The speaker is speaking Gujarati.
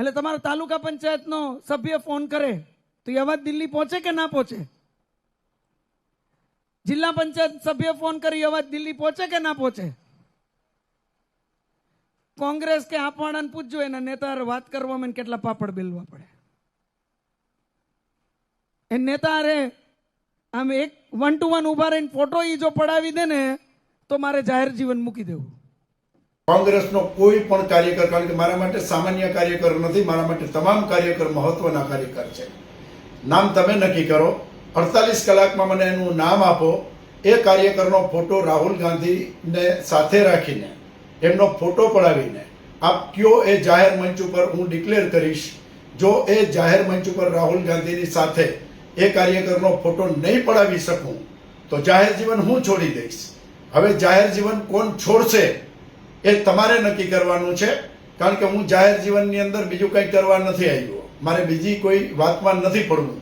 એટલે તમારો તાલુકા પંચાયતનો સભ્ય ફોન કરે તો એ અવાજ દિલ્હી પહોંચે કે ના પહોંચે? જિલ્લા પંચાયત સભ્ય ફોન કરી અવાજ દિલ્હી પહોંચે કે ના પહોંચે? કોંગ્રેસ કે આપવાડાને પૂછજો એના નેતા વાત કરવામાં કેટલા પાપડ બેલવા પડે. એ નેતા અરે આમ એક 1 to 1 ઉભા રહીને ફોટો ઈ જો પડાવી દે ને તો મારે જાહેર જીવન મૂકી દેવું. કોંગ્રેસનો કોઈ પણ કાર્યકર, કારણ કે મારા માટે સામાન્ય કાર્યકર નથી, મારા માટે તમામ કાર્યકર મહત્વના કાર્યકર છે. નામ તમે નક્કી કરો, 48 કલાકમાં મને એનું નામ આપો. એ કાર્યકરનો ફોટો રાહુલ ગાંધીને સાથે રાખીને એમનો ફોટો પડાવીને આપ કયો એ જાહેર મંચ ઉપર હું ડિક્લેર કરીશ. જો એ જાહેર મંચ ઉપર રાહુલ ગાંધીની સાથે એ કાર્યકરનો ફોટો નહીં પડાવી શકું તો જાહેર જીવન હું છોડી દઈશ. હવે જાહેર જીવન કોણ છોડશે એ તમારે નક્કી કરવાનું છે, કારણ કે હું જાહેર જીવનની અંદર બીજું કંઈ કરવા નથી આવ્યો. મારે બીજી કોઈ વાતમાં નથી પડવું.